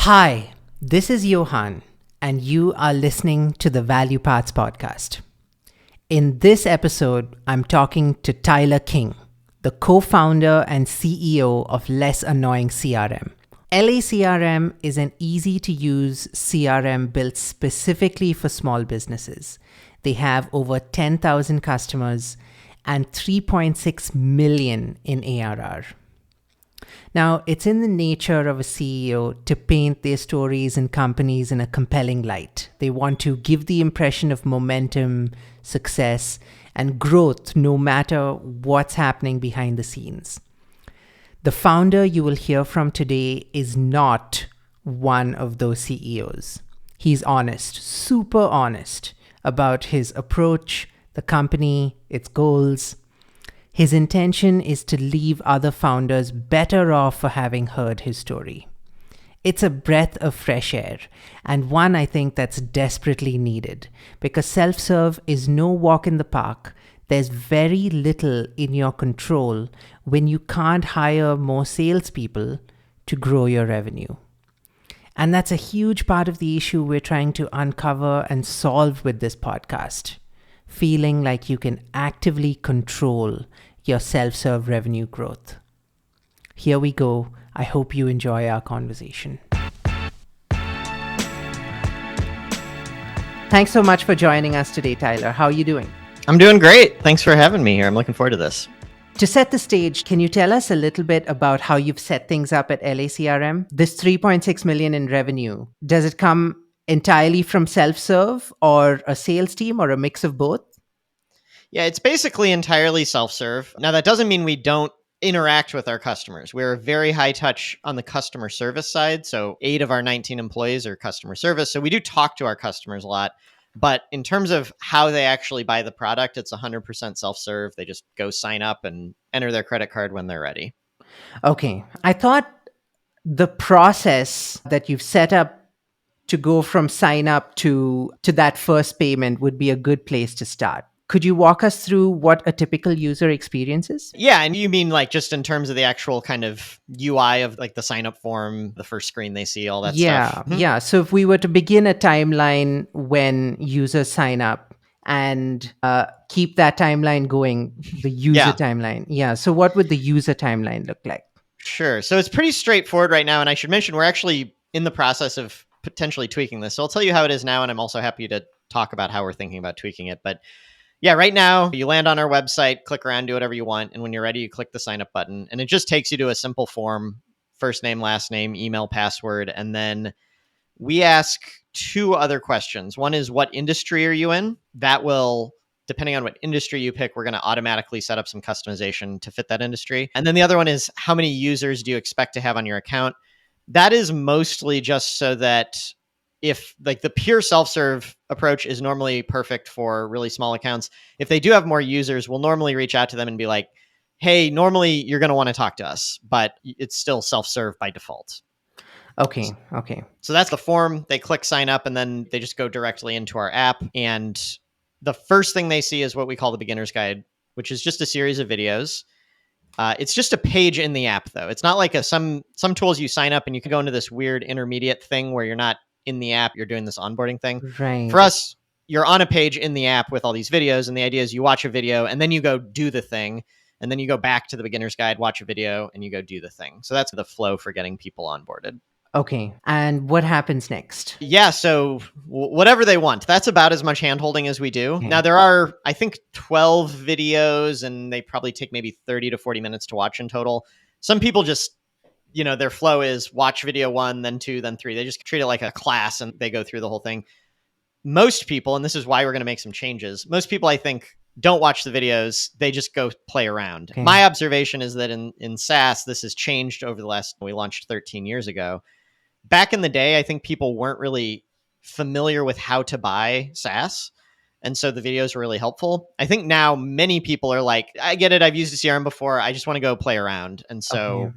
Hi, this is Yohann, and you are listening to the Value Paths podcast. In this episode, I'm talking to Tyler King, the co-founder and CEO of Less Annoying CRM. LACRM is an easy-to-use CRM built specifically for small businesses. They have over 10,000 customers and 3.6 million in ARR. Now, it's in the nature of a CEO to paint their stories and companies in a compelling light. They want to give the impression of momentum, success, and growth no matter what's happening behind the scenes. The founder you will hear from today is not one of those CEOs. He's honest, super honest about his approach, the company, its goals. His intention is to leave other founders better off for having heard his story. It's a breath of fresh air, and one I think that's desperately needed, because self-serve is no walk in the park. There's very little in your control when you can't hire more salespeople to grow your revenue. And that's a huge part of the issue we're trying to uncover and solve with this podcast. Feeling like you can actively control your self-serve revenue growth. Here we go. I hope you enjoy our conversation. Thanks so much for joining us today, Tyler. How are you doing? I'm doing great. Thanks for having me here. I'm looking forward to this. To set the stage, can you tell us a little bit about how you've set things up at LACRM? This 3.6 million in revenue, does it come entirely from self-serve or a sales team or a mix of both? Yeah, it's basically entirely self-serve. Now, that doesn't mean we don't interact with our customers. We're very high touch on the customer service side. So 8 of our 19 employees are customer service. So we do talk to our customers a lot. But in terms of how they actually buy the product, it's 100% self-serve. They just go sign up and enter their credit card when they're ready. Okay. I thought the process that you've set up to go from sign up to that first payment would be a good place to start. Could you walk us through what a typical user experience is? Yeah, and you mean like just in terms of the actual kind of UI of like the sign up form, the first screen they see, all that stuff? Yeah. So if we were to begin a timeline when users sign up and keep that timeline going, the user timeline. Yeah. So what would the user timeline look like? Sure. So it's pretty straightforward right now. And I should mention, we're actually in the process of potentially tweaking this. So I'll tell you how it is now. And I'm also happy to talk about how we're thinking about tweaking it. But yeah, right now you land on our website, click around, do whatever you want. And when you're ready, you click the sign up button and it just takes you to a simple form, first name, last name, email, password. And then we ask 2 other questions. One is, what industry are you in? That will, depending on what industry you pick, we're going to automatically set up some customization to fit that industry. And then the other one is, how many users do you expect to have on your account? That is mostly just so that if like the pure self-serve approach is normally perfect for really small accounts, if they do have more users, we'll normally reach out to them and be like, hey, normally you're going to want to talk to us, but it's still self-serve by default. Okay. So that's the form. They click sign up and then they just go directly into our app. And the first thing they see is what we call the beginner's guide, which is just a series of videos. It's just a page in the app, though. It's not like some tools you sign up and you can go into this weird intermediate thing where you're not in the app, you're doing this onboarding thing. Right. For us, you're on a page in the app with all these videos. And the idea is you watch a video and then you go do the thing. And then you go back to the beginner's guide, watch a video, and you go do the thing. So that's the flow for getting people onboarded. Okay. And what happens next? Yeah, so whatever they want. That's about as much handholding as we do. Okay. Now, there are, I think, 12 videos, and they probably take maybe 30 to 40 minutes to watch in total. Some people just, their flow is watch video 1, then 2, then 3. They just treat it like a class, and they go through the whole thing. Most people, and this is why we're going to make some changes, most people, I think, don't watch the videos. They just go play around. Okay. My observation is that in SaaS, this has changed over the last, we launched 13 years ago. Back in the day, I think people weren't really familiar with how to buy SaaS. And so the videos were really helpful. I think now many people are like, I get it. I've used a CRM before. I just want to go play around. And so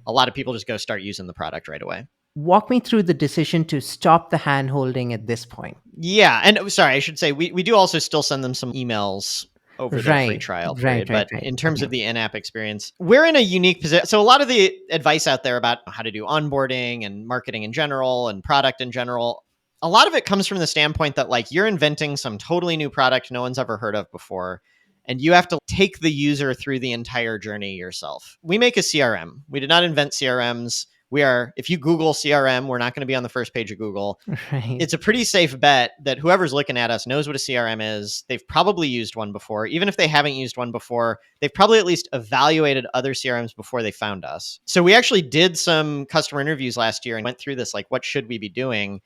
a lot of people just go start using the product right away. Walk me through the decision to stop the hand-holding at this point. Yeah. And sorry, I should say, we do also still send them some emails over their free Right, trial right, period. right, But right. in terms Okay. of the in-app experience, we're in a unique position. So a lot of the advice out there about how to do onboarding and marketing in general and product in general, a lot of it comes from the standpoint that like you're inventing some totally new product no one's ever heard of before. And you have to take the user through the entire journey yourself. We make a CRM. We did not invent CRMs. We are, if you Google CRM, we're not going to be on the first page of Google. Right. It's a pretty safe bet that whoever's looking at us knows what a CRM is. They've probably used one before. Even if they haven't used one before, they've probably at least evaluated other CRMs before they found us. So we actually did some customer interviews last year and went through this, like, what should we be doing?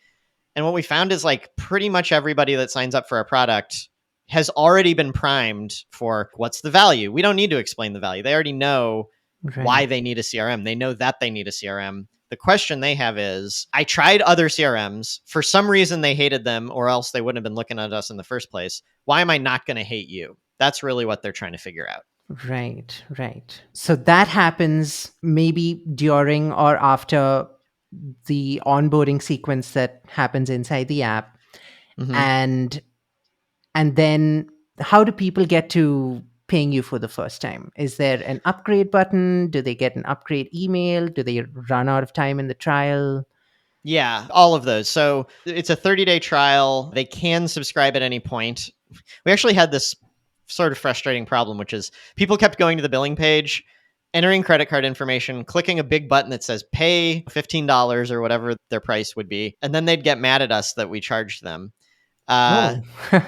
And what we found is like pretty much everybody that signs up for our product has already been primed for what's the value. We don't need to explain the value. They already know why Right. they need a CRM. They know that they need a CRM. The question they have is, I tried other CRMs. For some reason, they hated them, or else they wouldn't have been looking at us in the first place. Why am I not going to hate you? That's really what they're trying to figure out. Right, right. So that happens maybe during or after the onboarding sequence that happens inside the app. Mm-hmm. And then how do people get to paying you for the first time? Is there an upgrade button? Do they get an upgrade email? Do they run out of time in the trial? Yeah, all of those. So it's a 30-day trial. They can subscribe at any point. We actually had this sort of frustrating problem, which is people kept going to the billing page, entering credit card information, clicking a big button that says pay $15 or whatever their price would be. And then they'd get mad at us that we charged them. Uh, Oh.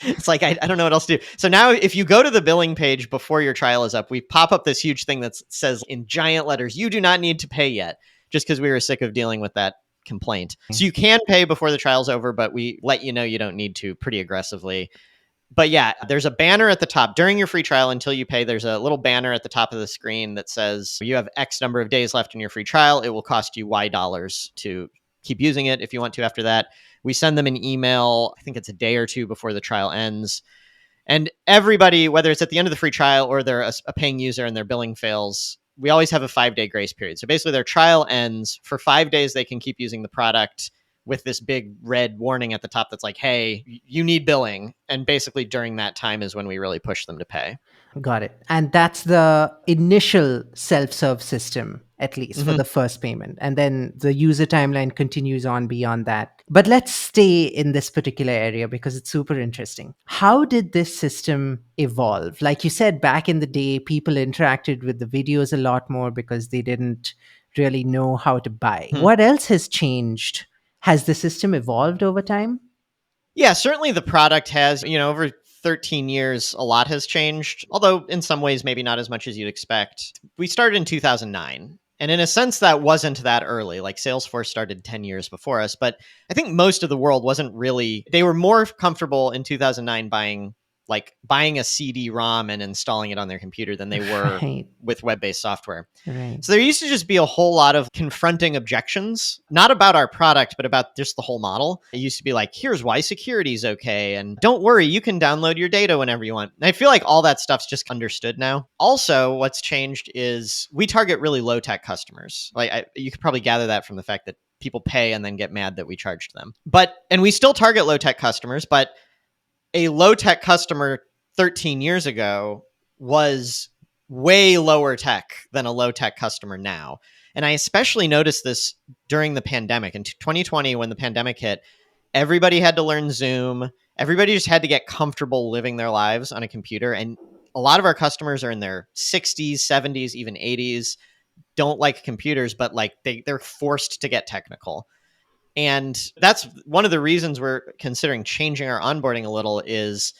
it's like, I don't know what else to do. So now if you go to the billing page before your trial is up, we pop up this huge thing that says in giant letters, you do not need to pay yet, just because we were sick of dealing with that complaint. So you can pay before the trial's over, but we let you know you don't need to pretty aggressively. But yeah, there's a banner at the top during your free trial until you pay. There's a little banner at the top of the screen that says you have X number of days left in your free trial. It will cost you Y dollars to keep using it if you want to after that. We send them an email, I think it's a day or two before the trial ends. And everybody, whether it's at the end of the free trial or they're a paying user and their billing fails, we always have a 5-day grace period. So basically, their trial ends. For 5 days, they can keep using the product with this big red warning at the top that's like, hey, you need billing. And basically, during that time is when we really push them to pay. Got it. And that's the initial self-serve system, at least for Mm-hmm. the first payment. And then the user timeline continues on beyond that. But let's stay in this particular area because it's super interesting. How did this system evolve? Like you said, back in the day, people interacted with the videos a lot more because they didn't really know how to buy. What else has changed? Has the system evolved over time? Yeah, certainly the product has, over 13 years, a lot has changed, although in some ways, maybe not as much as you'd expect. We started in 2009. And in a sense, that wasn't that early. Like Salesforce started 10 years before us. But I think most of the world wasn't really, they were more comfortable in 2009 buying a CD ROM and installing it on their computer than they were Right, with web based software. right. So there used to just be a whole lot of confronting objections, not about our product, but about just the whole model. It used to be like, here's why security is okay. And don't worry, you can download your data whenever you want. And I feel like all that stuff's just understood now. Also, what's changed is we target really low tech customers. You could probably gather that from the fact that people pay and then get mad that we charged them. And we still target low tech customers, but a low tech customer 13 years ago was way lower tech than a low tech customer now. And I especially noticed this during the pandemic. In 2020, when the pandemic hit, everybody had to learn Zoom. Everybody just had to get comfortable living their lives on a computer. And a lot of our customers are in their 60s, 70s, even 80s, don't like computers, but like they're forced to get technical. And that's one of the reasons we're considering changing our onboarding a little is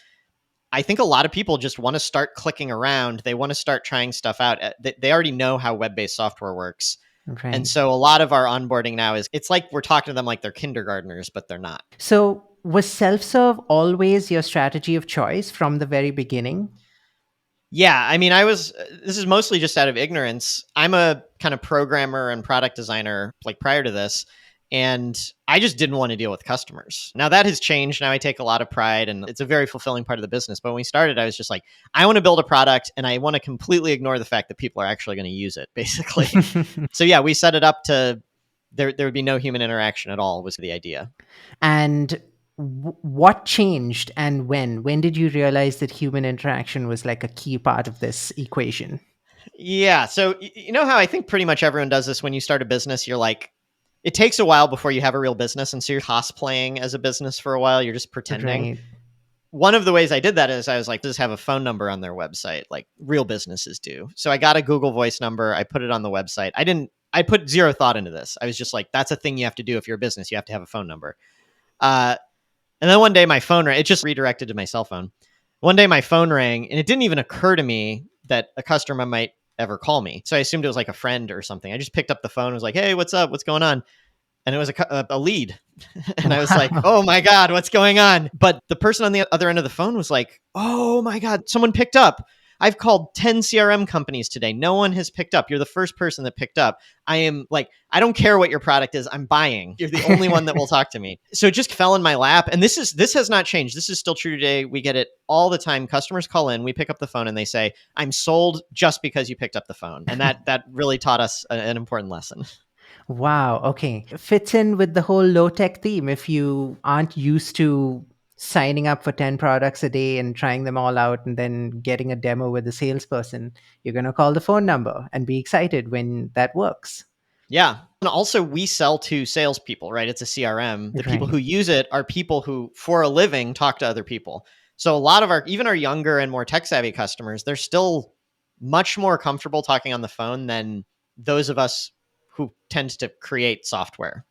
I think a lot of people just want to start clicking around. They want to start trying stuff out. They already know how web-based software works. And Right. so a lot of our onboarding now it's like we're talking to them like they're kindergartners, but they're not. So, was self serve always your strategy of choice from the very beginning? Yeah, I mean, this is mostly just out of ignorance. I'm a kind of programmer and product designer like prior to this, and I just didn't want to deal with customers. Now that has changed. Now I take a lot of pride and it's a very fulfilling part of the business. But when we started, I was just like, I want to build a product and I want to completely ignore the fact that people are actually going to use it, basically. So yeah, we set it up to there would be no human interaction at all was the idea. And What changed and when? When did you realize that human interaction was like a key part of this equation? Yeah. So, you know how I think pretty much everyone does this when you start a business? You're like, it takes a while before you have a real business. And so you're cosplaying as a business for a while. You're just pretending. Right. One of the ways I did that is I was like, just have a phone number on their website, like real businesses do. So I got a Google Voice number. I put it on the website. I put zero thought into this. I was just like, that's a thing you have to do if you're a business. You have to have a phone number. Uh, and then one day my phone rang. It just redirected to my cell phone. One day my phone rang, and it didn't even occur to me that a customer might ever call me. So I assumed it was like a friend or something. I just picked up the phone and was like, hey, what's up? What's going on? And it was a lead. And I was like, Wow. oh my God, what's going on? But the person on the other end of the phone was like, oh my God, someone picked up. I've called 10 CRM companies today. No one has picked up. You're the first person that picked up. I am like, I don't care what your product is. I'm buying. You're the only one that will talk to me. So it just fell in my lap. And this has not changed. This is still true today. We get it all the time. Customers call in, we pick up the phone and they say, I'm sold just because you picked up the phone. And that really taught us an important lesson. Wow. Okay. Fits in with the whole low tech theme. If you aren't used to signing up for 10 products a day and trying them all out and then getting a demo with a salesperson, you're going to call the phone number and be excited when that works. Yeah. And also, we sell to salespeople, right? It's a CRM. The people Right. who use it are people who, for a living, talk to other people. So a lot of even our younger and more tech savvy customers, they're still much more comfortable talking on the phone than those of us who tend to create software.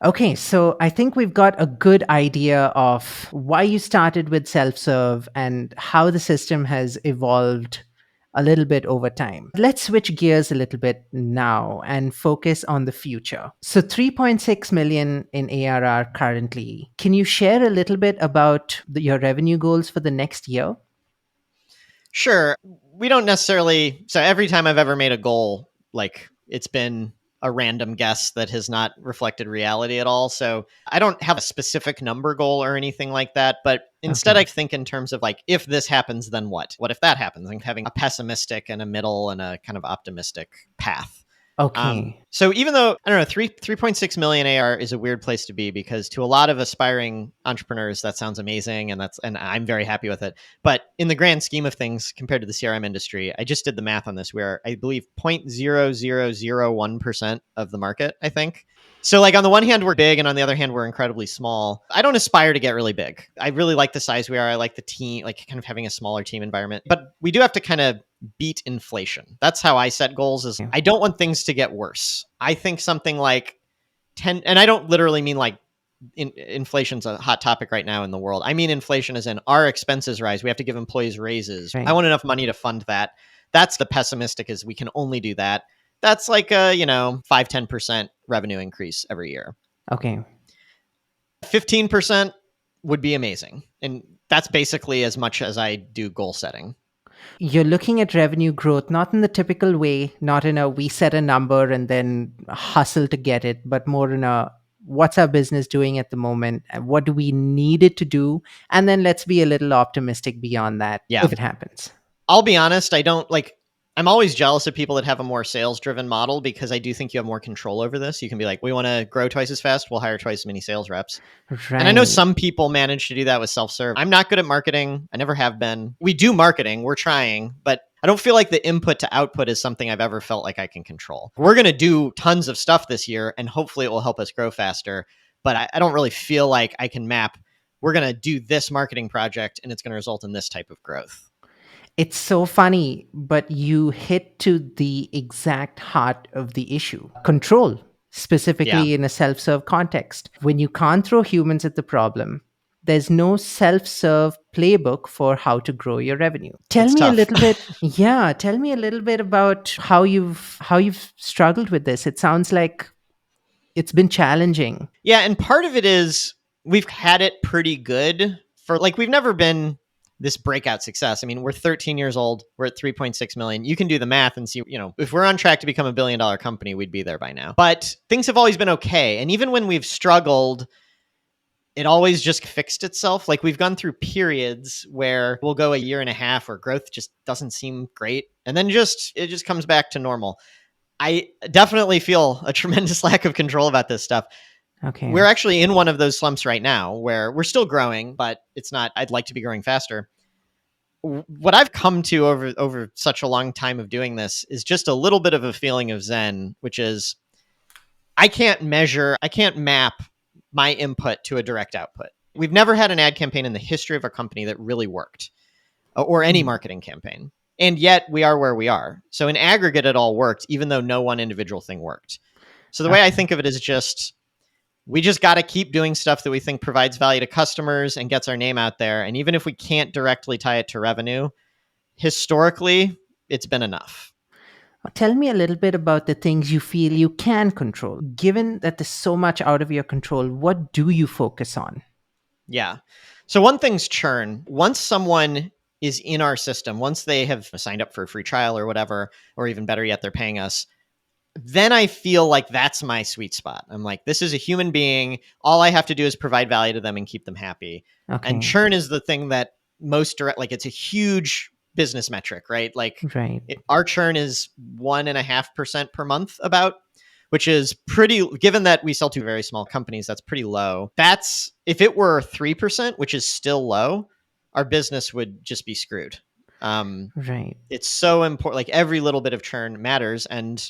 Okay, so I think we've got a good idea of why you started with self serve and how the system has evolved a little bit over time. Let's switch gears a little bit now and focus on the future. So, 3.6 million in ARR currently. Can you share a little bit about your revenue goals for the next year? Sure. We don't necessarily. So every time I've ever made a goal, like it's been a random guess that has not reflected reality at all. So I don't have a specific number goal or anything like that. But instead, Okay. I think in terms of like, if this happens, then what? What if that happens? And having a pessimistic and a middle and a kind of optimistic path. Okay. So even though I don't know, 3.6 million AR is a weird place to be because to a lot of aspiring entrepreneurs, that sounds amazing, and I'm very happy with it. But in the grand scheme of things, compared to the CRM industry, I just did the math on this. Where I believe 0.0001% of the market, I think. So, like, on the one hand, we're big, and on the other hand, we're incredibly small. I don't aspire to get really big. I really like the size we are. I like the team, like, kind of having a smaller team environment. But we do have to kind of beat inflation. That's how I set goals. Is I don't want things to get worse. I think something like 10, and I don't literally mean like inflation's a hot topic right now in the world. I mean inflation as in our expenses rise. We have to give employees raises. I Right. want enough money to fund that. That's the pessimistic, is we can only do that. That's like a, 5-10% revenue increase every year. Okay. 15% would be amazing. And that's basically as much as I do goal setting. You're looking at revenue growth not in the typical way, not in a we set a number and then hustle to get it, but more in a what's our business doing at the moment and what do we need it to do, and then let's be a little optimistic beyond that Yeah. if it happens. I'll be honest, I don't like I'm always jealous of people that have a more sales driven model because I do think you have more control over this. You can be like, we want to grow twice as fast, we'll hire twice as many sales reps. And I know Right. some people manage to do that with self serve. I'm not good at marketing. I never have been. We do marketing, we're trying, but I don't feel like the input to output is something I've ever felt like I can control. We're going to do tons of stuff this year, and hopefully it will help us grow faster. But I don't really feel like I can map, we're going to do this marketing project and it's going to result in this type of growth. It's so funny, but you hit to the exact heart of the issue. Control, Yeah, specifically in a self serve context. When you can't throw humans at the problem, there's no self serve playbook for how to grow your revenue. Tell it's me a tough. little bit, yeah, tell me a little bit about how you've struggled with this. It sounds like it's been challenging. Yeah, and part of it is we've had it pretty good for like we've never been this breakout success. I mean, we're 13 years old, we're at 3.6 million. You can do the math and see, if we're on track to become a billion-dollar company, we'd be there by now. But things have always been okay, and even when we've struggled, it always just fixed itself. Like we've gone through periods where we'll go a year and a half where growth just doesn't seem great, and then it just comes back to normal. I definitely feel a tremendous lack of control about this stuff. Okay. We're actually in one of those slumps right now where we're still growing, but it's not, I'd like to be growing faster. What I've come to over such a long time of doing this is just a little bit of a feeling of zen, which is I can't map my input to a direct output. We've never had an ad campaign in the history of our company that really worked, or any marketing campaign. And yet we are where we are. So in aggregate, it all worked, even though no one individual thing worked. So the way I think of it is just, we just got to keep doing stuff that we think provides value to customers and gets our name out there. And even if we can't directly tie it to revenue, historically, it's been enough. Tell me a little bit about the things you feel you can control. Given that there's so much out of your control, what do you focus on? Yeah. So one thing's churn. Once someone is in our system, once they have signed up for a free trial or whatever, or even better yet, they're paying us, then I feel like that's my sweet spot. I'm like, this is a human being. All I have to do is provide value to them and keep them happy. And Okay. churn is the thing that most direct, like it's a huge business metric, right? Like Right. our churn is 1.5% per month about, which is pretty, given that we sell to very small companies, that's pretty low. That's, if it were 3%, which is still low, our business would just be screwed. Right. It's so important. Like every little bit of churn matters. And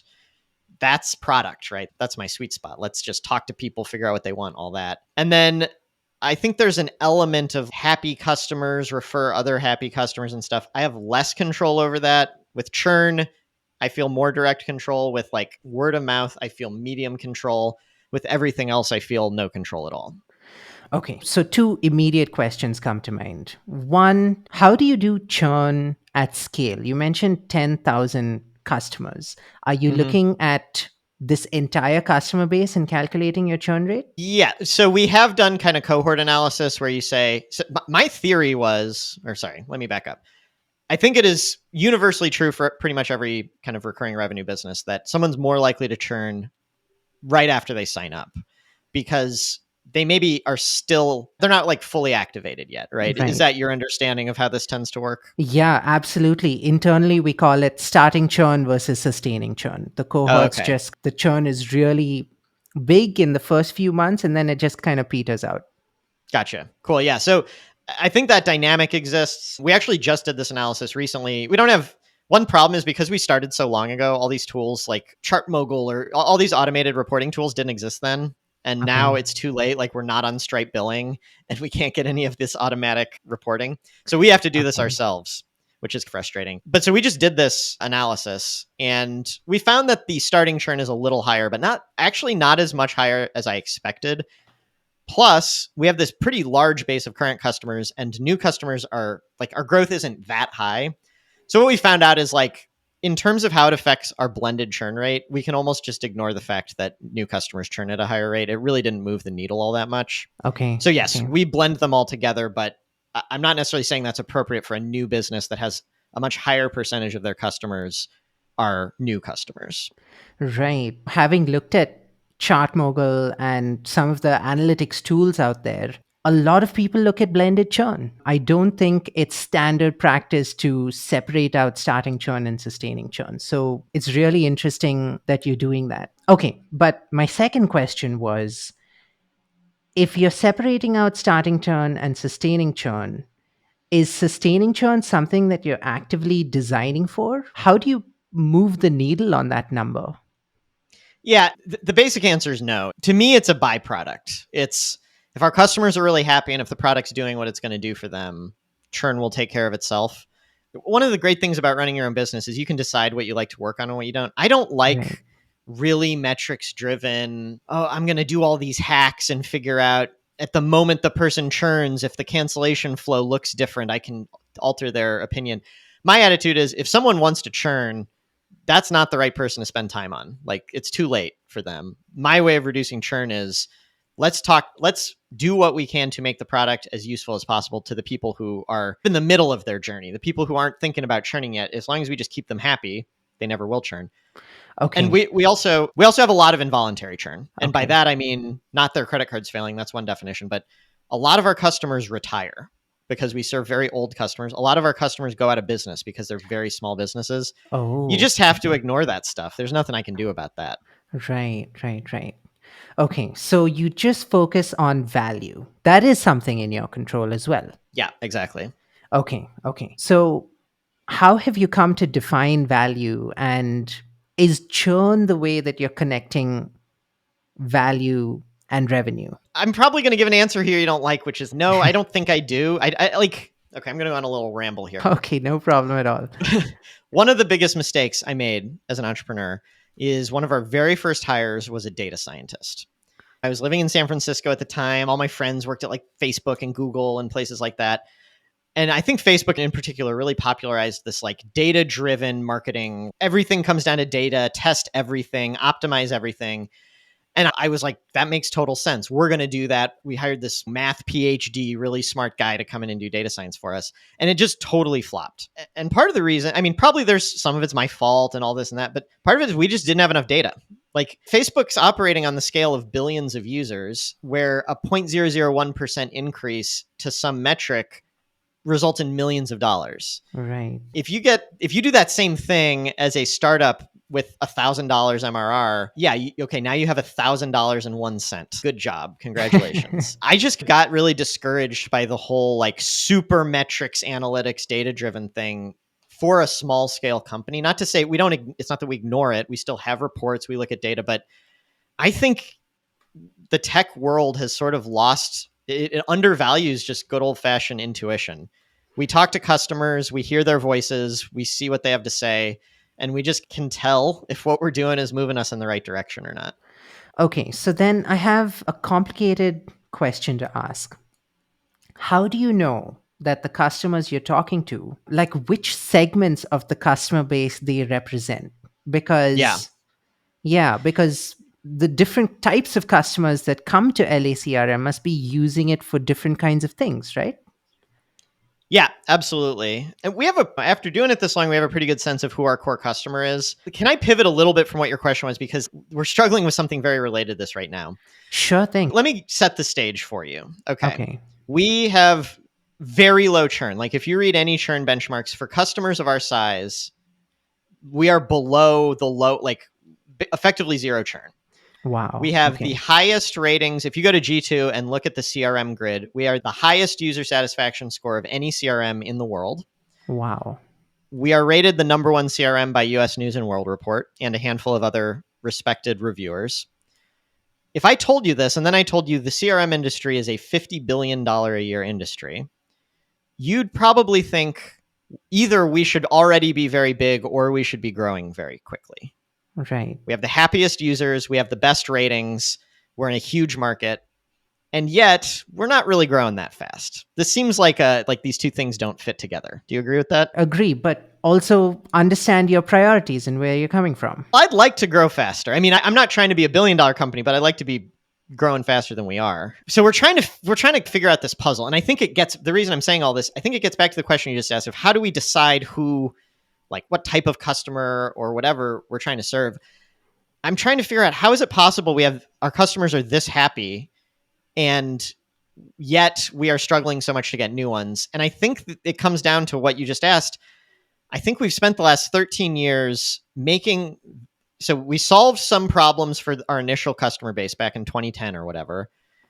that's product, right? That's my sweet spot. Let's just talk to people, figure out what they want, all that. And then I think there's an element of happy customers refer other happy customers and stuff. I have less control over that. With churn, I feel more direct control. With like word of mouth, I feel medium control. With everything else, I feel no control at all. Okay. So, two immediate questions come to mind. One, how do you do churn at scale? You mentioned 10,000 customers. Are you Mm-hmm. looking at this entire customer base and calculating your churn rate? Yeah. So we have done kind of cohort analysis where you say, so my theory was, or sorry, let me back up. I think it is universally true for pretty much every kind of recurring revenue business that someone's more likely to churn right after they sign up because they maybe are still, they're not like fully activated yet, right? Is Right. that your understanding of how this tends to work? Yeah, absolutely. Internally, we call it starting churn versus sustaining churn. The Oh, cohorts okay. just, the churn is really big in the first few months and then it just kind of peters out. Gotcha. Cool. Yeah. So I think that dynamic exists. We actually just did this analysis recently. We don't have, one problem is because we started so long ago, all these tools like Chart Mogul or all these automated reporting tools didn't exist then. And now Okay. it's too late. Like we're not on Stripe billing and we can't get any of this automatic reporting. So we have to do this Okay. ourselves, which is frustrating. But so we just did this analysis and we found that the starting churn is a little higher, but not as much higher as I expected. Plus, we have this pretty large base of current customers, and new customers are like our growth isn't that high. So, what we found out is like, in terms of how it affects our blended churn rate, we can almost just ignore the fact that new customers churn at a higher rate. It really didn't move the needle all that much. Okay. So, yes, Okay. we blend them all together, but I'm not necessarily saying that's appropriate for a new business that has a much higher percentage of their customers are new customers. Right. Having looked at ChartMogul and some of the analytics tools out there, a lot of people look at blended churn. I don't think it's standard practice to separate out starting churn and sustaining churn. So it's really interesting that you're doing that. Okay. But my second question was, if you're separating out starting churn and sustaining churn, is sustaining churn something that you're actively designing for? How do you move the needle on that number? Yeah, the basic answer is no. To me, it's a byproduct. It's if our customers are really happy and if the product's doing what it's going to do for them, churn will take care of itself. One of the great things about running your own business is you can decide what you like to work on and what you don't. I don't Right. like really metrics driven. Oh, I'm going to do all these hacks and figure out at the moment the person churns, if the cancellation flow looks different, I can alter their opinion. My attitude is if someone wants to churn, that's not the right person to spend time on. Like it's too late for them. My way of reducing churn is let's do what we can to make the product as useful as possible to the people who are in the middle of their journey, the people who aren't thinking about churning yet. As long as we just keep them happy, they never will churn. And Okay. we also have a lot of involuntary churn. And by Okay. that I mean not their credit cards failing, that's one definition, but a lot of our customers retire because we serve very old customers. A lot of our customers go out of business because they're very small businesses. You Oh, just have to okay. ignore that stuff. There's nothing I can do about that. Right, right, right. Okay, so you just focus on value. That is something in your control as well. Yeah, exactly. Okay, okay. So how have you come to define value, and is churn the way that you're connecting value and revenue? I'm probably going to give an answer here you don't like, which is no, I don't think I do. I like, okay, I'm going to go on a little ramble here. Okay, no problem at all. One of the biggest mistakes I made as an entrepreneur is one of our very first hires was a data scientist. I was living in San Francisco at the time. All my friends worked at like Facebook and Google and places like that. And I think Facebook in particular really popularized this like data driven marketing. Everything comes down to data, test everything, optimize everything. And I was like, that makes total sense. We're going to do that. We hired this math PhD, really smart guy to come in and do data science for us. And it just totally flopped. And part of the reason, I mean, probably there's some of it's my fault and all this and that, but part of it is we just didn't have enough data. Like Facebook's operating on the scale of billions of users, where a 0.001% increase to some metric results in millions of dollars. Right. If you do that same thing as a startup with $1,000 MRR, yeah, okay, now you have $1,000.01. Good job, congratulations. I just got really discouraged by the whole like super metrics, analytics, data driven thing for a small scale company. Not to say we don't. It's not that we ignore it. We still have reports. We look at data, but I think the tech world has sort of lost. It undervalues just good old fashioned intuition. We talk to customers, we hear their voices, we see what they have to say, and we just can tell if what we're doing is moving us in the right direction or not. Okay, so then I have a complicated question to ask. How do you know that the customers you're talking to, like which segments of the customer base they represent? Yeah. Because, yeah, because the different types of customers that come to LACRM must be using it for different kinds of things, right? Yeah, absolutely. And after doing it this long, we have a pretty good sense of who our core customer is. Can I pivot a little bit from what your question was? Because we're struggling with something very related to this right now. Sure thing. Let me set the stage for you. Okay. Okay. We have very low churn. Like if you read any churn benchmarks for customers of our size, we are below the low, like effectively zero churn. We Wow. have the Okay. highest ratings. If you go to G2 and look at the CRM grid, we are the highest user satisfaction score of any CRM in the world. Wow. We are rated the number one CRM by US News and World Report and a handful of other respected reviewers. If I told you this, and then I told you the CRM industry is a $50 billion a year industry, you'd probably think either we should already be very big or we should be growing very quickly. Right. We have the happiest users. We have the best ratings. We're in a huge market. And yet we're not really growing that fast. This seems like these two things don't fit together. Do you agree with that? Agree, but also understand your priorities and where you're coming from. I'd like to grow faster. I mean, I'm not trying to be a $1 billion company, but I'd like to be growing faster than we are. So we're trying to figure out this puzzle. And I think the reason I'm saying all this, I think it gets back to the question you just asked of how do we decide who, like what type of customer or whatever we're trying to serve. I'm trying to figure out how is it possible our customers are this happy and yet we are struggling so much to get new ones. And I think it comes down to what you just asked. I think we've spent the last 13 years so we solved some problems for our initial customer base back in 2010 or whatever.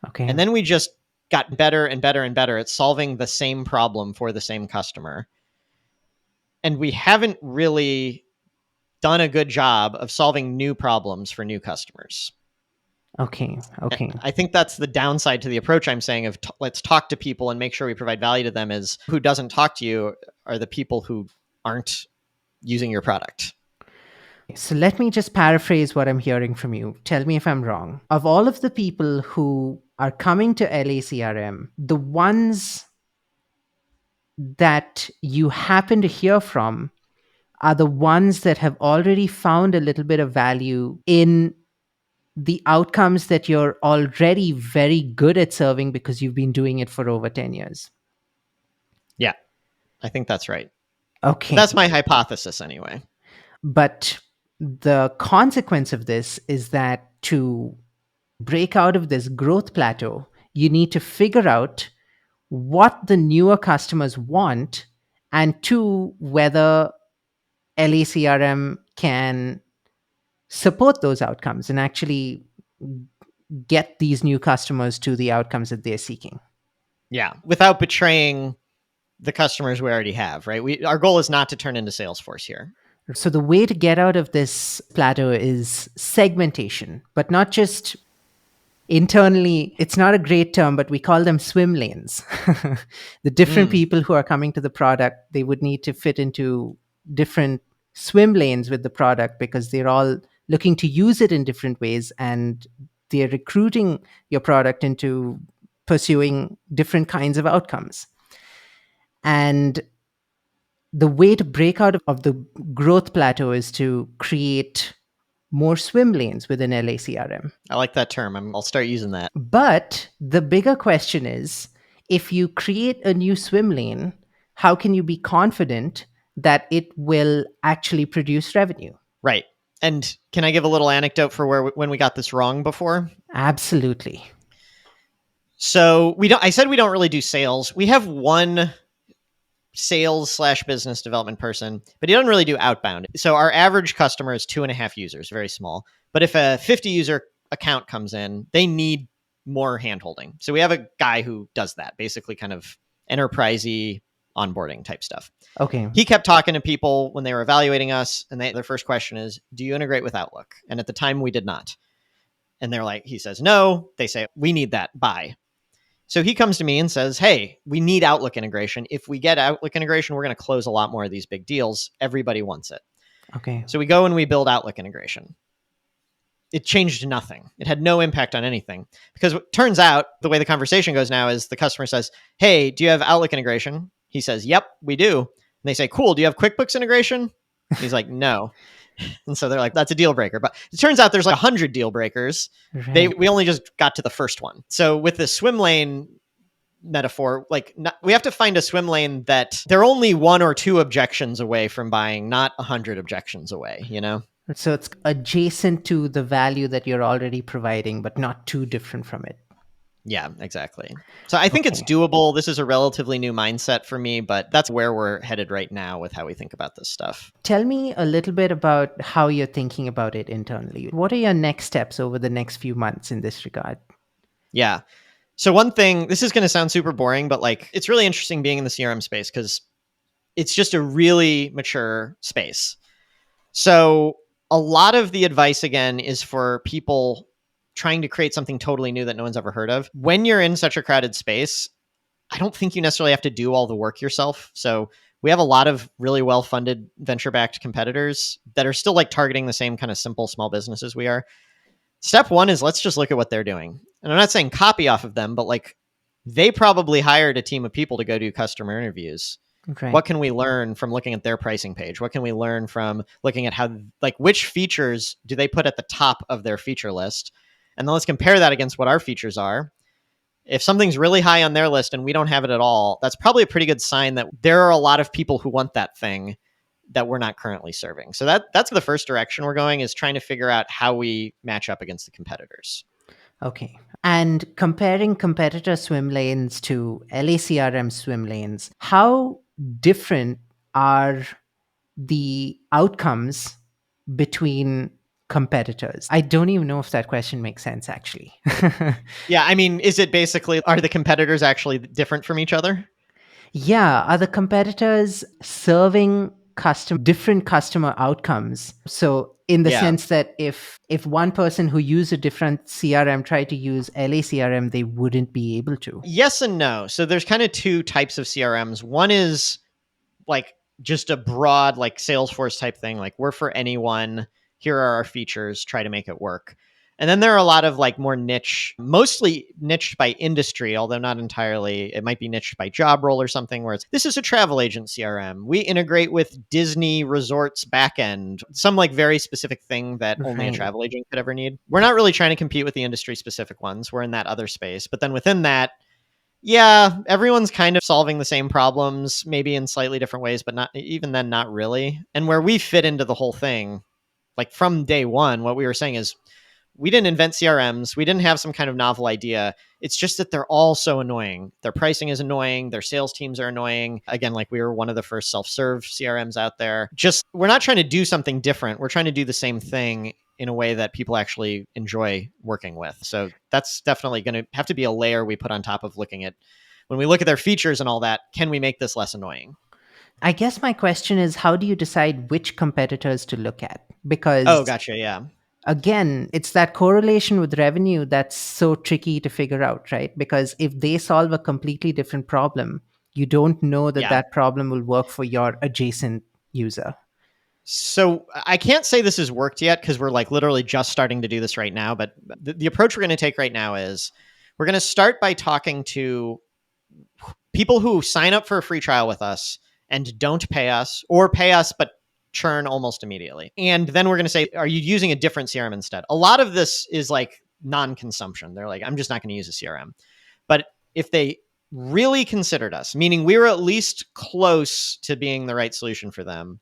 Okay. And then we just got better and better and better at solving the same problem for the same customer. And we haven't really done a good job of solving new problems for new customers. Okay. Okay. I think that's the downside to the approach I'm saying of let's talk to people and make sure we provide value to them is who doesn't talk to you are the people who aren't using your product. So let me just paraphrase what I'm hearing from you. Tell me if I'm wrong. Of all of the people who are coming to LACRM, the ones that you happen to hear from are the ones that have already found a little bit of value in the outcomes that you're already very good at serving because you've been doing it for over 10 years. Yeah, I think that's right. Okay. That's my hypothesis anyway. But the consequence of this is that to break out of this growth plateau, you need to figure out what the newer customers want, and two, whether LACRM can support those outcomes and actually get these new customers to the outcomes that they're seeking. Yeah, without betraying the customers we already have, right? Our goal is not to turn into Salesforce here. So the way to get out of this plateau is segmentation, but not just internally. It's not a great term, but we call them swim lanes. The different people who are coming to the product, they would need to fit into different swim lanes with the product because they're all looking to use it in different ways, and they're recruiting your product into pursuing different kinds of outcomes. And the way to break out of the growth plateau is to create more swim lanes within LACRM. I like that term. I'll start using that. But the bigger question is, if you create a new swim lane, how can you be confident that it will actually produce revenue? Right. And can I give a little anecdote for when we got this wrong before? Absolutely. So I said we don't really do sales. We have one sales/business development person, but he doesn't really do outbound. So our average customer is 2.5 users, very small. But if a 50 user account comes in, they need more handholding. So we have a guy who does that, basically kind of enterprisey onboarding type stuff. Okay. He kept talking to people when they were evaluating us, and their first question is, do you integrate with Outlook? And at the time we did not. And they're like, he says, no. They say, we need that. Bye. So he comes to me and says, hey, we need Outlook integration. If we get Outlook integration, we're going to close a lot more of these big deals. Everybody wants it. Okay. So we go and we build Outlook integration. It changed nothing. It had no impact on anything, because it turns out the way the conversation goes now is the customer says, hey, do you have Outlook integration? He says, yep, we do. And they say, cool. Do you have QuickBooks integration? He's like, no. And so they're like, that's a deal breaker. But it turns out there's like 100 deal breakers. Right. We only just got to the first one. So with the swim lane metaphor, we have to find a swim lane that they're only 1 or 2 objections away from buying, not 100 objections away, you know? So it's adjacent to the value that you're already providing, but not too different from it. Yeah, exactly. So I think it's doable. This is a relatively new mindset for me, but that's where we're headed right now with how we think about this stuff. Tell me a little bit about how you're thinking about it internally. What are your next steps over the next few months in this regard? Yeah. So one thing, this is going to sound super boring, but it's really interesting being in the CRM space because it's just a really mature space. So a lot of the advice, again, is for people trying to create something totally new that no one's ever heard of. When you're in such a crowded space, I don't think you necessarily have to do all the work yourself. So we have a lot of really well-funded venture-backed competitors that are still targeting the same kind of simple small businesses we are. Step one is let's just look at what they're doing. And I'm not saying copy off of them, but they probably hired a team of people to go do customer interviews. Okay. What can we learn from looking at their pricing page? What can we learn from looking at how, which features do they put at the top of their feature list? And then let's compare that against what our features are. If something's really high on their list and we don't have it at all, that's probably a pretty good sign that there are a lot of people who want that thing that we're not currently serving. So that's the first direction we're going, is trying to figure out how we match up against the competitors. Okay. And comparing competitor swim lanes to LACRM swim lanes, how different are the outcomes between competitors? I don't even know if that question makes sense, actually. Yeah, I mean, is it basically, are the competitors actually different from each other? Yeah, are the competitors serving different customer outcomes? So in the sense that if one person who used a different CRM tried to use LACRM, they wouldn't be able to. Yes and no. So there's kind of 2 types of CRMs. One is just a broad Salesforce type thing, we're for anyone, here are our features, try to make it work. And then there are a lot of more niche, mostly niched by industry, although not entirely. It might be niched by job role or something, where this is a travel agent CRM. We integrate with Disney Resorts backend, some very specific thing that only a travel agent could ever need. We're not really trying to compete with the industry specific ones. We're in that other space. But then within that, yeah, everyone's kind of solving the same problems, maybe in slightly different ways, but not even then, not really. And where we fit into the whole thing, from day one, what we were saying is, we didn't invent CRMs. We didn't have some kind of novel idea. It's just that they're all so annoying. Their pricing is annoying. Their sales teams are annoying. Again, we were one of the first self-serve CRMs out there. We're not trying to do something different. We're trying to do the same thing in a way that people actually enjoy working with. So that's definitely going to have to be a layer we put on top of looking at when we look at their features and all that. Can we make this less annoying? I guess my question is, how do you decide which competitors to look at? Oh, Because gotcha. Yeah. again, it's that correlation with revenue that's so tricky to figure out, right? Because if they solve a completely different problem, you don't know that Yeah. that problem will work for your adjacent user. So I can't say this has worked yet because we're like literally just starting to do this right now. But the approach we're going to take right now is we're going to start by talking to people who sign up for a free trial with us and don't pay us, or pay us but churn almost immediately. And then we're going to say, are you using a different CRM instead? A lot of this is like non-consumption. They're like, I'm just not going to use a CRM. But if they really considered us, meaning we were at least close to being the right solution for them,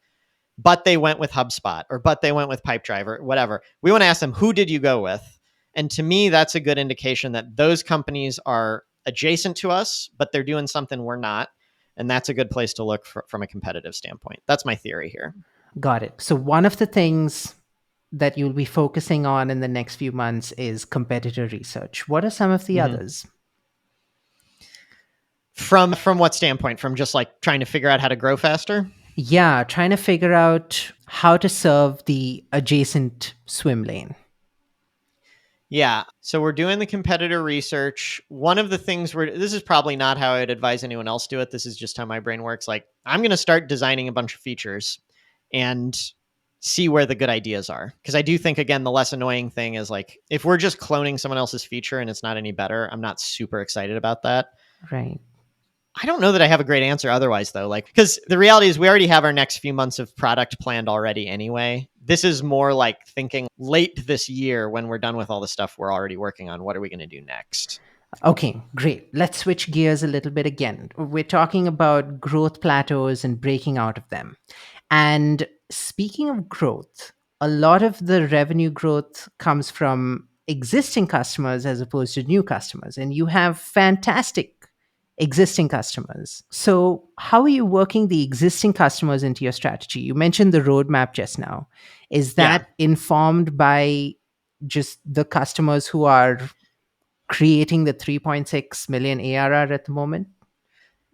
but they went with HubSpot but they went with Pipedrive or whatever, we want to ask them, who did you go with? And to me, that's a good indication that those companies are adjacent to us, but they're doing something we're not. And that's a good place to look from a competitive standpoint. That's my theory here. Got it. So, one of the things that you'll be focusing on in the next few months is competitor research. What are some of the Mm-hmm. others? From what standpoint? From just like trying to figure out how to grow faster? Yeah, trying to figure out how to serve the adjacent swim lane. Yeah. So we're doing the competitor research. One of the things this is probably not how I'd advise anyone else do it. This is just how my brain works. Like, I'm going to start designing a bunch of features and see where the good ideas are. Because I do think, again, the less annoying thing is like, if we're just cloning someone else's feature and it's not any better, I'm not super excited about that. Right. I don't know that I have a great answer otherwise, though. Like, because the reality is we already have our next few months of product planned already anyway. This is more like thinking late this year when we're done with all the stuff we're already working on. What are we going to do next? Okay, great. Let's switch gears a little bit again. We're talking about growth plateaus and breaking out of them. And speaking of growth, a lot of the revenue growth comes from existing customers as opposed to new customers. And you have fantastic existing customers. So, how are you working the existing customers into your strategy? You mentioned the roadmap just now. Is Yeah. that informed by just the customers who are creating the 3.6 million ARR at the moment?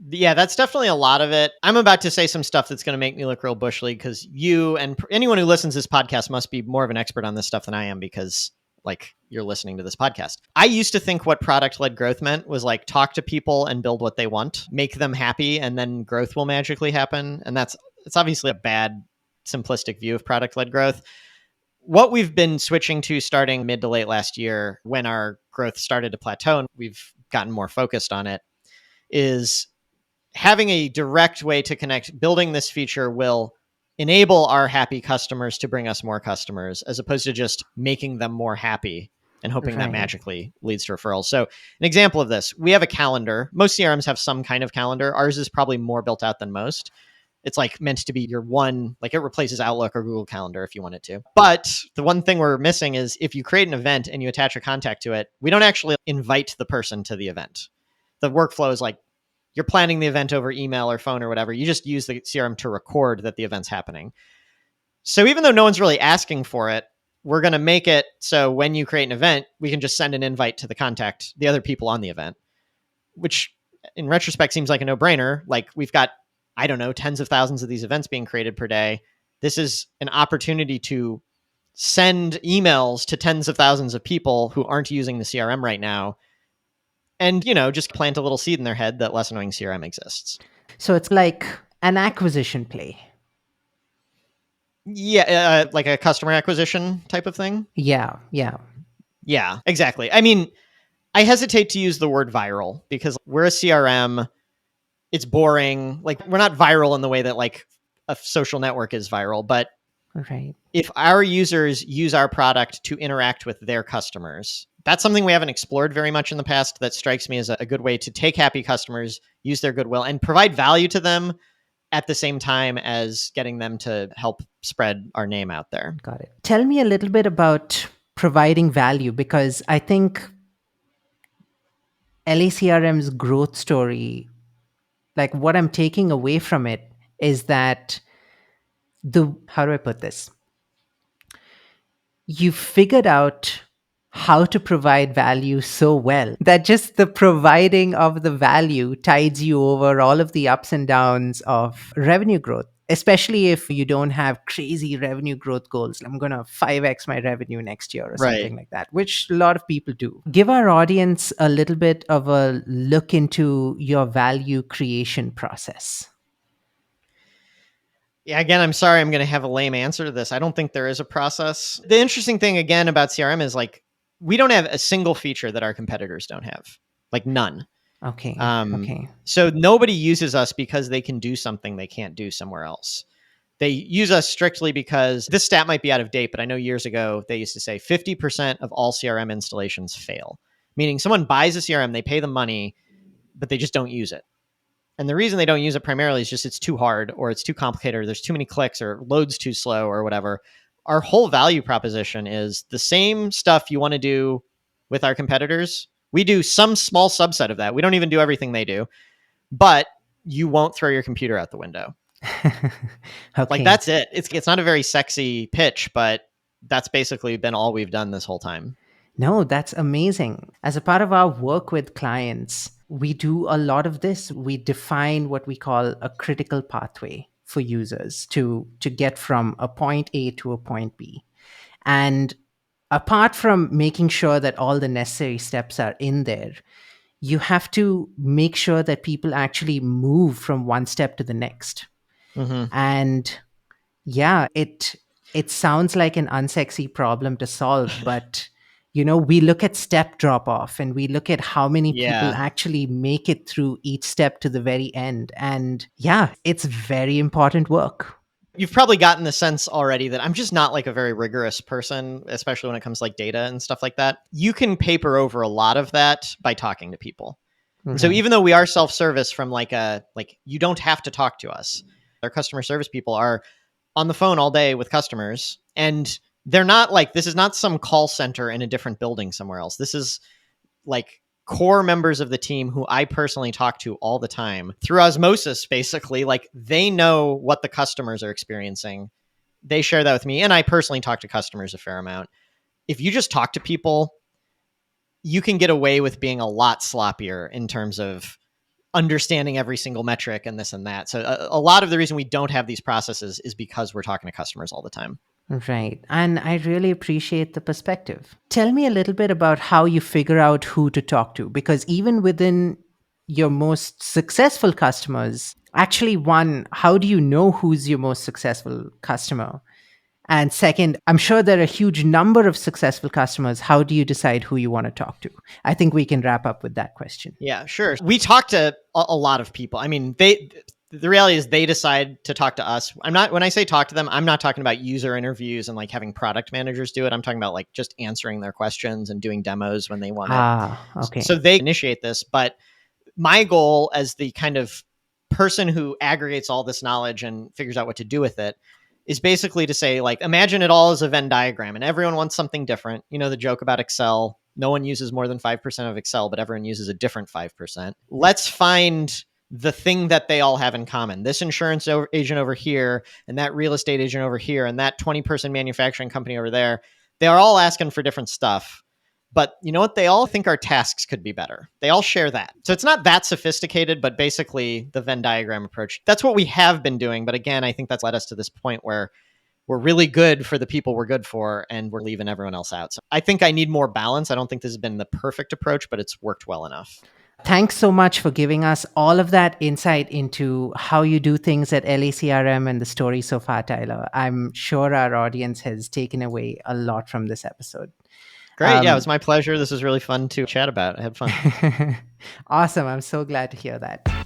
Yeah, that's definitely a lot of it. I'm about to say some stuff that's going to make me look real bush league because you and anyone who listens to this podcast must be more of an expert on this stuff than I am because like you're listening to this podcast. I used to think what product led growth meant was like talk to people and build what they want, make them happy, and then growth will magically happen. And it's obviously a bad simplistic view of product led growth. What we've been switching to starting mid to late last year when our growth started to plateau and we've gotten more focused on it is having a direct way to connect. Building this feature will enable our happy customers to bring us more customers as opposed to just making them more happy and hoping that Right. magically leads to referrals. So an example of this, we have a calendar. Most CRMs have some kind of calendar. Ours is probably more built out than most. It's like meant to be your one, like it replaces Outlook or Google Calendar if you want it to. But the one thing we're missing is if you create an event and you attach a contact to it, we don't actually invite the person to the event. The workflow is like you're planning the event over email or phone or whatever. You just use the CRM to record that the event's happening. So even though no one's really asking for it, we're going to make it so when you create an event, we can just send an invite to the contact, the other people on the event, which in retrospect seems like a no-brainer. Like we've got, I don't know, tens of thousands of these events being created per day. This is an opportunity to send emails to tens of thousands of people who aren't using the CRM right now and, just plant a little seed in their head that less annoying CRM exists. So it's like an acquisition play. Yeah, like a customer acquisition type of thing. Yeah, yeah. Yeah, exactly. I mean, I hesitate to use the word viral because we're a CRM. It's boring. Like we're not viral in the way that like a social network is viral, but Right. if our users use our product to interact with their customers, that's something we haven't explored very much in the past. That strikes me as a good way to take happy customers, use their goodwill, and provide value to them at the same time as getting them to help spread our name out there. Got it. Tell me a little bit about providing value because I think LACRM's growth story, like what I'm taking away from it is that how do I put this? you figured out how to provide value so well that just the providing of the value tides you over all of the ups and downs of revenue growth, especially if you don't have crazy revenue growth goals. I'm going to 5x my revenue next year or Right. something like that, which a lot of people do. Give our audience a little bit of a look into your value creation process. Yeah, again, I'm sorry I'm going to have a lame answer to this. I don't think there is a process. The interesting thing, again, about CRM is like we don't have a single feature that our competitors don't have, like none. Okay. Okay. So nobody uses us because they can do something they can't do somewhere else. They use us strictly because this stat might be out of date, but I know years ago they used to say 50% of all CRM installations fail, meaning someone buys a CRM, they pay the money, but they just don't use it. And the reason they don't use it primarily is just it's too hard or it's too complicated or there's too many clicks or loads too slow or whatever. Our whole value proposition is the same stuff you want to do with our competitors. We do some small subset of that. We don't even do everything they do, but you won't throw your computer out the window. Like Okay. that's it. It's not a very sexy pitch, but that's basically been all we've done this whole time. No, that's amazing. As a part of our work with clients, we do a lot of this. We define what we call a critical pathway for users to get from a point A to a point B. And apart from making sure that all the necessary steps are in there, you have to make sure that people actually move from one step to the next. Mm-hmm. And yeah, it sounds like an unsexy problem to solve, but we look at step drop off and we look at how many people Yeah. actually make it through each step to the very end. And yeah, it's very important work. You've probably gotten the sense already that I'm just not like a very rigorous person, especially when it comes to like data and stuff like that. You can paper over a lot of that by talking to people. And so Right. even though we are self-service from like you don't have to talk to us. Our customer service people are on the phone all day with customers and they're not like this is not some call center in a different building somewhere else. This is like core members of the team who I personally talk to all the time through osmosis, basically. Like they know what the customers are experiencing. They share that with me. And I personally talk to customers a fair amount. If you just talk to people, you can get away with being a lot sloppier in terms of understanding every single metric and this and that. So a lot of the reason we don't have these processes is because we're talking to customers all the time. Right. And I really appreciate the perspective. Tell me a little bit about how you figure out who to talk to, because even within your most successful customers, actually, one, how do you know who's your most successful customer? And second, I'm sure there are a huge number of successful customers. How do you decide who you want to talk to? I think we can wrap up with that question. Yeah, sure. We talk to a lot of people. I mean, the reality is they decide to talk to us. I'm not when I say talk to them, I'm not talking about user interviews and like having product managers do it. I'm talking about like just answering their questions and doing demos when they want it. Ah, okay. So they initiate this, but my goal as the kind of person who aggregates all this knowledge and figures out what to do with it is basically to say, like, imagine it all as a Venn diagram and everyone wants something different. You know, the joke about Excel, no one uses more than 5% of Excel, but everyone uses a different 5%. Let's find the thing that they all have in common. This insurance agent over here, and that real estate agent over here, and that 20-person manufacturing company over there. They are all asking for different stuff. But you know what? They all think our tasks could be better. They all share that. So it's not that sophisticated, but basically the Venn diagram approach. That's what we have been doing. But again, I think that's led us to this point where we're really good for the people we're good for and we're leaving everyone else out. So I think I need more balance. I don't think this has been the perfect approach, but it's worked well enough. Thanks so much for giving us all of that insight into how you do things at LACRM and the story so far, Tyler. I'm sure our audience has taken away a lot from this episode. Great. Yeah, it was my pleasure. This was really fun to chat about. I had fun. Awesome. I'm so glad to hear that.